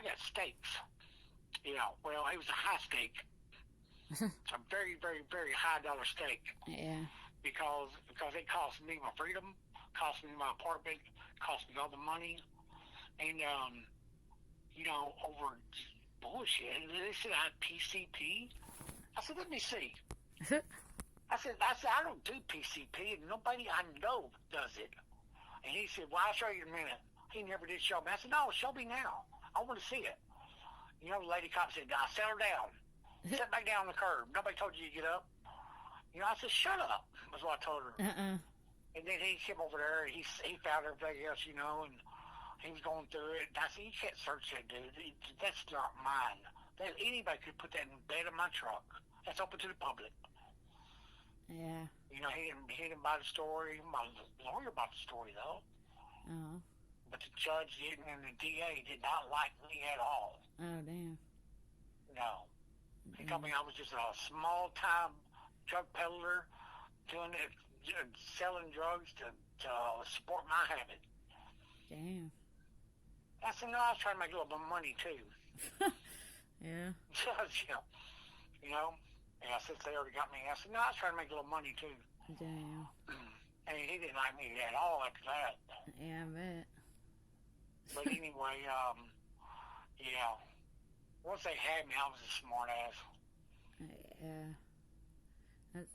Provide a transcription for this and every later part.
got steaks. Well, it was a high steak. It's a very, very, very high dollar steak Yeah. because it cost me my freedom, cost me my apartment, cost me all the money, and over bullshit. They said I had PCP. I said, let me see. I said, I don't do PCP, and nobody I know does it. And he said, well, I'll show you in a minute. He never did show me. I said, no, show me now. I want to see it. The lady cop said, now settle down. Sit back down on the curb. Nobody told you to get up. I said, shut up, was what I told her. And then he came over there, and he found everything else, and he was going through it. And I said, you can't search that, dude. That's not mine. Anybody could put that in the bed of my truck. That's open to the public. Yeah. He didn't buy the story. My lawyer bought the story, though. Oh. But the judge didn't, and the DA did not like me at all. Oh, damn. No. He told me I was just a small-time drug peddler doing it, selling drugs to support my habit. Damn. I said, no, I was trying to make a little bit of money, too. Yeah. And since they already got me, I said, no, I was trying to make a little money, too. Damn. And he didn't like me at all after that. Yeah, I bet. But anyway, once they had me, I was a smart ass. Yeah.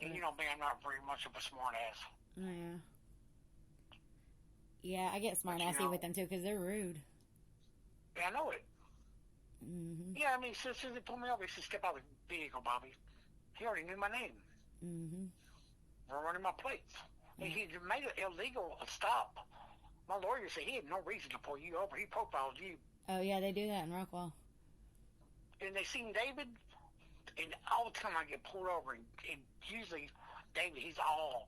And you know me, I'm not very much of a smart ass. Yeah. Yeah, I get smart assy with them too because they're rude. Yeah, I know it. Mm-hmm. Yeah, I mean, as soon as they pulled me over, he said, step out of the vehicle, Bobby. He already knew my name. Mm-hmm. We're running my plates. Yeah. He made it illegal a stop. My lawyer said he had no reason to pull you over. He profiled you. Oh, yeah, they do that in Rockwall. And they seen David, and all the time I get pulled over, and usually David, he's all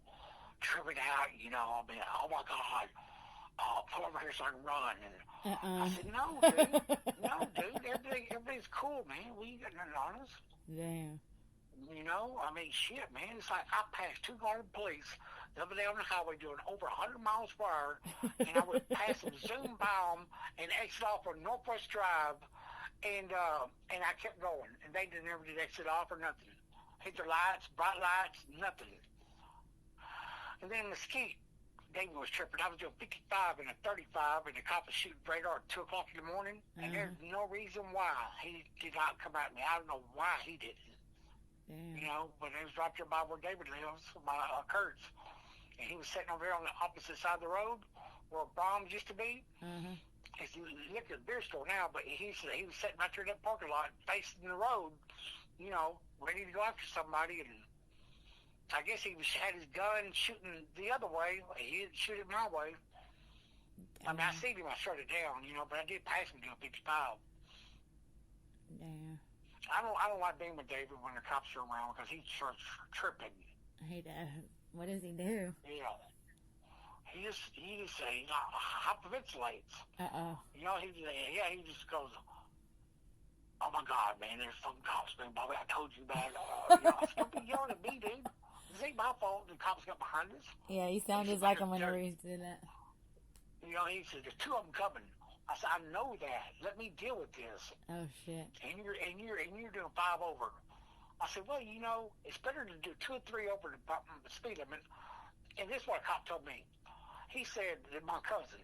tripping out, I mean, oh my God, pull over here so I can run. And I said, no, dude, everything's cool, man. We got nothing on us. Damn. I mean, shit, man. It's like I passed 200 police the other day on the highway doing over 100 miles per hour, and I would pass them, zoom by them, and exit off on Northwest Drive, and I kept going, and they never did exit off or nothing. Hit their lights, bright lights, nothing. And then Mesquite, David was tripping. I was doing 55 and a 35, and the cop was shooting radar at 2 o'clock in the morning, and there's no reason why he did not come at me. I don't know why he didn't. But it was right there by where David lives, by Kurtz. And he was sitting over here on the opposite side of the road where bombs used to be. Mm-hmm. He's looking at the beer store now, but he was sitting right there in that parking lot facing the road, ready to go after somebody. And I guess he had his gun shooting the other way. He didn't shoot it my way. I mean, I seen him, I shut it down, but I did pass him doing 55. Yeah. I don't like being with David when the cops are around because he starts tripping. He does. What does he do? Yeah. He just hyperventilates. Uh-oh. He just goes, oh my God, man, there's fucking cops, man, Bobby, I told you, man. Don't be yelling at me, dude. This ain't my fault the cops got behind us. Yeah, he sounded like him whenever he did that. He said, there's 2 of them coming. I said, I know that. Let me deal with this. Oh shit. And you're doing 5 over. I said, well, it's better to do 2 or 3 over the speed limit. And this is what a cop told me. He said that my cousin,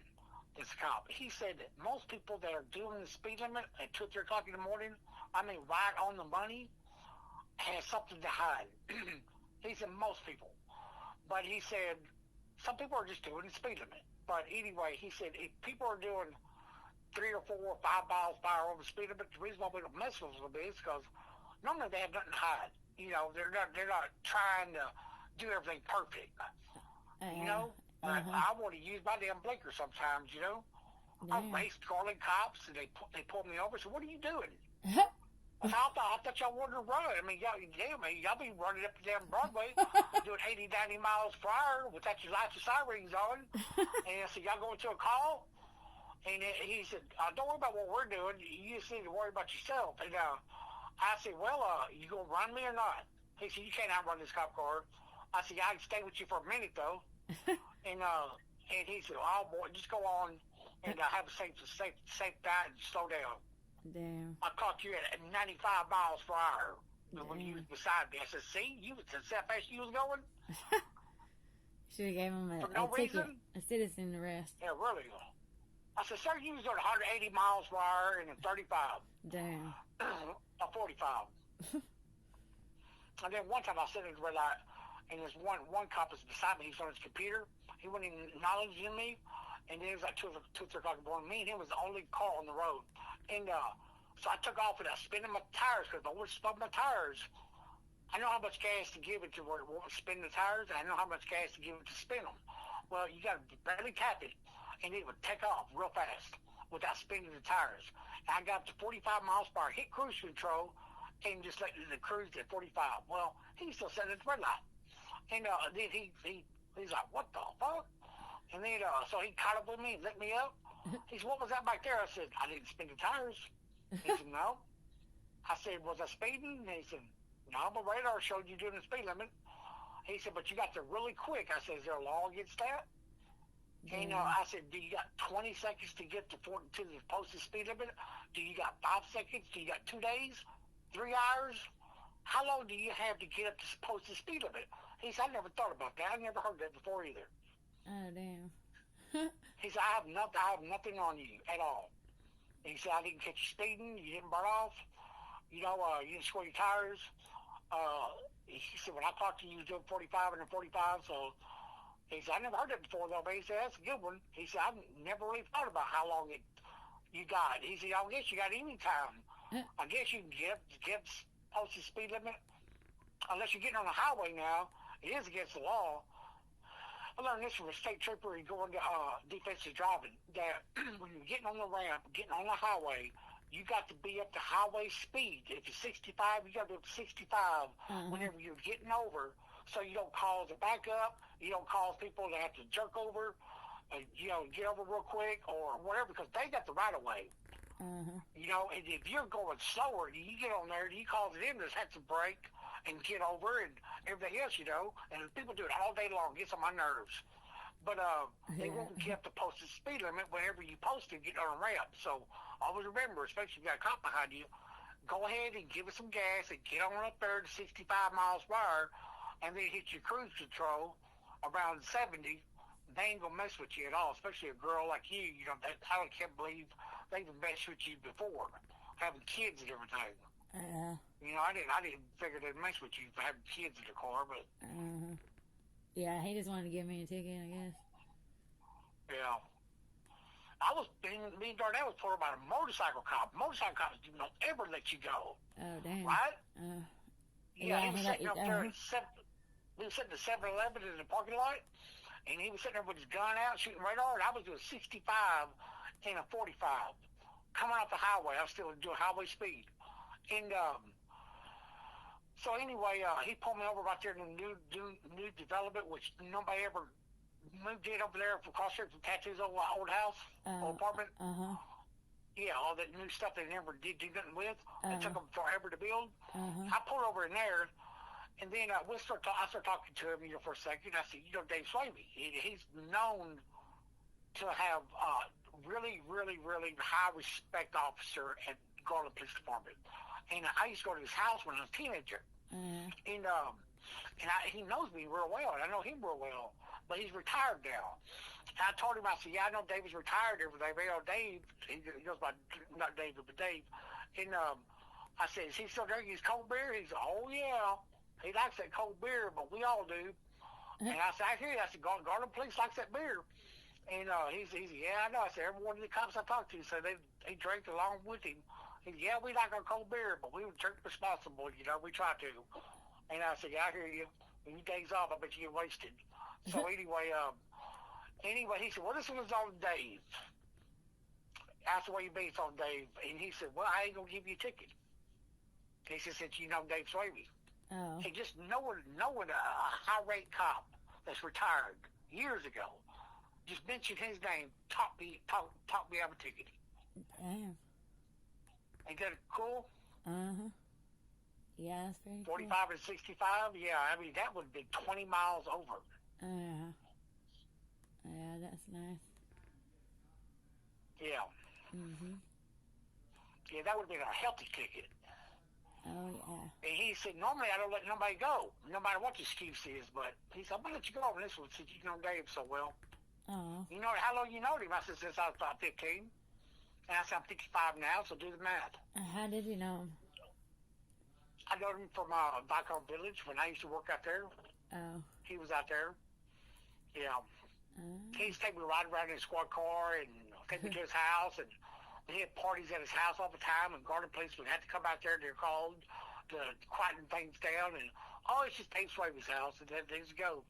this cop, he said that most people that are doing the speed limit at 2 or 3 o'clock in the morning, I mean, right on the money, has something to hide. He said most people. But he said some people are just doing the speed limit. But anyway, he said if people are doing 3 or 4 or 5 miles per hour over the speed limit, the reason why we don't mess with them is because normally they have nothing to hide. They're not trying to do everything perfect. I want to use my damn blinker sometimes. I raced calling cops, and they pulled me over. So what are you doing? I thought y'all wanted to run. I mean, y'all be running up and down Broadway doing 80, 90 miles per hour without your lights and sirens on. And I said, y'all going to a call? And he said, don't worry about what we're doing. You just need to worry about yourself. And I said, well, you going to run me or not? He said, you can't outrun this cop car. I said, I can stay with you for a minute, though. and he said, oh, boy, just go on and have a safe diet and slow down. Damn. I caught you at 95 miles per hour when you Damn. was beside me. I said, see, you was how fast you was going Should have gave him for a no ticket, reason. a citizen arrest. Yeah, really. I said, sir, you was doing 180 miles per hour in a 35, Damn. a 45. And then one time I was sitting at the red light, and this one cop was beside me. He's on his computer. He wasn't even acknowledging me. And then it was like 2 or 3 o'clock in the morning. Me and him was the only car on the road. And so I took off and I spinning my tires because if I would spun my tires, I know how much gas to give it to spin the tires. And I know how much gas to give it to spin them. Well, you got to barely tap it, and it would take off real fast without spinning the tires. And I got up to 45 miles per hour, hit cruise control, and just let the cruise at 45. Well, he's still sitting at the red light. And then he's like, what the fuck? And then, so he caught up with me and lit me up. He said, what was that back there? I said, I didn't spin the tires. He said, no. I said, was I speeding? And he said, no, my radar showed you doing the speed limit. He said, but you got there really quick. I said, is there a law against that? And I said, do you got 20 seconds to get to the posted speed limit? Do you got 5 seconds? Do you got 2 days? 3 hours? How long do you have to get up to posted speed limit? He said, I never thought about that. I never heard that before either. Oh, damn. He said, I have nothing on you at all. He said, I didn't catch you speeding. You didn't burn off. You know, you didn't score your tires. He said, when I talked to you, you was doing 45 and a 45. So he said, I never heard that before, though. But he said, that's a good one. He said, I've never really thought about how long you got. He said, I guess you got any time. I guess you can get posted speed limit. Unless you're getting on the highway now, it is against the law. I learned this from a state trooper going to defensive driving, that when you're getting on the ramp, getting on the highway, you got to be up to highway speed. If it's 65, you got to be up to 65 whenever you're getting over, so you don't cause a backup, you don't cause people to have to jerk over, get over real quick or whatever, because they got the right of way. You know, and if you're going slower, you get on there, you cause them to have to brake and get over and everything else, you know. And people do it all day long. It gets on my nerves. But they won't get the posted speed limit whenever you post it, get on a ramp. So always remember, especially if you got a cop behind you, go ahead and give it some gas and get on up there to 65 miles per hour, and then hit your cruise control around 70. They ain't gonna mess with you at all, especially a girl like you. You know, I can't believe they even messed with you before, having kids and everything. You know, I didn't figure they'd mess with you for having kids in the car, but yeah, he just wanted to give me a ticket, I guess. Yeah. Me and Darnell was told about a motorcycle cop. Motorcycle cops do not ever let you go. Oh, damn. Right? Yeah, he was sitting up there we were sitting at 7-Eleven in the parking lot, and he was sitting there with his gun out, shooting radar, and I was doing 65 and a 45. Coming off the highway, I was still doing highway speed. And so anyway, he pulled me over right there in the new development, which nobody ever moved in over there from cross street from Tattoo's old house or apartment. Yeah, all that new stuff they never did do nothing with. It took them forever to build. I pulled over in there, and then I started talking to him, for a second. I said, Dave Slavey, he's known to have really, really, really high respect officer at Garland Police Department. And I used to go to his house when I was a teenager. And he knows me real well, and I know him real well. But he's retired now. And I told him, I said, I know David's retired and everything. But Dave, he goes by, not David, but Dave. And I said, is he still drinking his cold beer? He said, oh, yeah. He likes that cold beer, but we all do. And I said, I hear you. I said, Garland Police likes that beer. And he said, yeah, I know. I said, every one of the cops I talked to said they drank along with him. He said, yeah, we like our cold beer, but we would drink responsible, we try to. And I said, yeah, I hear you. When you days off, I bet you get wasted. So anyway, he said, well, this one's on Dave. I said, what you mean it's on Dave? And he said, well, I ain't going to give you a ticket. He said, since you know Dave Slavey. Oh. And just knowing a high-rate cop that's retired years ago, just mention his name, taught me out of a ticket. Damn. Ain't that cool? Yeah, that's pretty 45 cool. and 65? Yeah, I mean, that would be 20 miles over. Yeah, that's nice. Yeah. Yeah, that would have been a healthy ticket. Oh, yeah. And he said, normally I don't let nobody go, no matter what the excuse is. But he said, I'm going to let you go on this one since you know Dave so well. Oh. You know, how long you know him? I said, since I was about 15. And I said, I'm 55 now, so do the math. How did you know him? I know him from Vicon Village when I used to work out there. Oh. He was out there. Yeah. Oh. He used to take me ride around in his squad car and take me to his house. And he had parties at his house all the time. And garden police would have to come out there. They're called to quieten things down. And, it's just Dave Swaby's house. And then things go.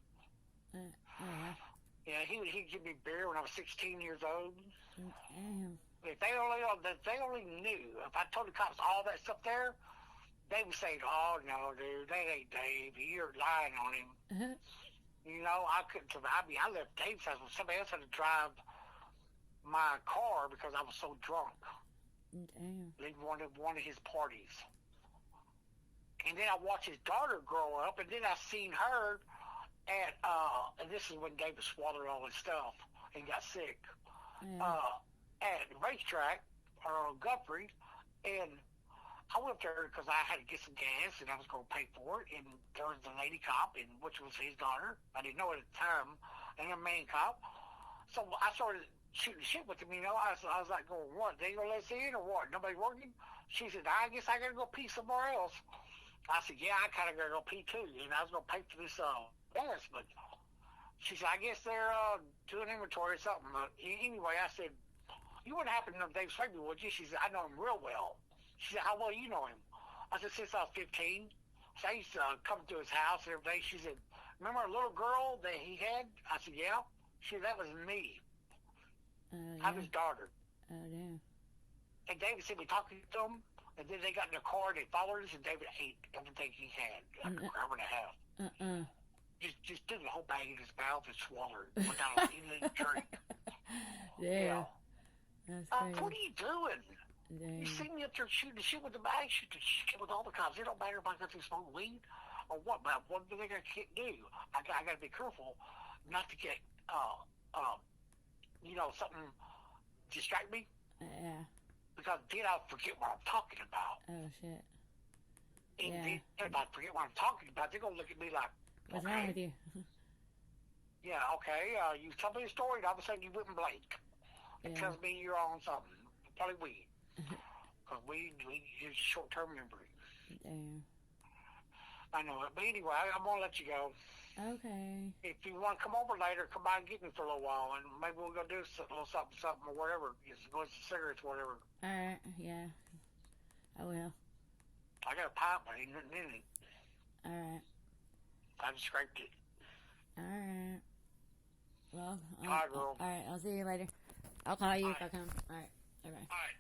Yeah. Yeah, he'd give me beer when I was 16 years old. Damn. If they only knew, if I told the cops all that stuff there, they would say, oh, no, dude, that ain't Dave. You're lying on him. You know, I couldn't survive. I left Dave's house when somebody else had to drive my car because I was so drunk. Damn. Leaving one of his parties. And then I watched his daughter grow up, and then I seen her at, and this is when David swallowed all his stuff and got sick, at the racetrack, Guthrie, and I went there because I had to get some gas, and I was going to pay for it, and there was the lady cop, which was his daughter. I didn't know it at the time, and a man cop. So I started shooting shit with him, you know. I was like, going, what, they going to let us in or what? Nobody working? She said, I guess I got to go pee somewhere else. I said, yeah, I kind of got to go pee too. And I was going to pay for this gas, but she said, I guess they're doing inventory or something. Anyway, I said, you wouldn't happen to know Dave Swaby, would you? She said, I know him real well. She said, how well you know him? I said, since I was 15. So I used to come to his house every day. She said, remember a little girl that he had? I said, yeah. She said, that was me. Yeah. I'm his daughter. Oh, damn. And David said, we talked to him, and then they got in the car, and they followed us, and David ate everything he had, like a hour and a half. Just took the whole bag in his mouth and swallowed it without even a drink. Yeah. That's crazy. What are you doing? Damn. You see me up there shooting the shit with the bag, shooting the shit with all the cops. It don't matter if I got to smoke weed or what, but what do they got to do? I got to be careful not to get, something distract me. Yeah. Because then I'll forget what I'm talking about. Oh, shit. And then if I forget what I'm talking about, they're going to look at me like, what's wrong with you? Yeah, okay. You tell me a story, and all of a sudden you wouldn't blink. It tells me you're on something. Probably weed. Because weed is short-term memory. Damn. I know it. But anyway, I'm going to let you go. Okay. If you want to come over later, come by and get me for a little while, and maybe we'll go do a little something, or whatever. Just go get some cigarettes, whatever. All right. Yeah. I will. I got a pipe, but ain't nothing in it. All right. I just scraped it. All right. Well, all right, girl. All right. I'll see you later. I'll call you if I come. All right. Bye-bye. All right.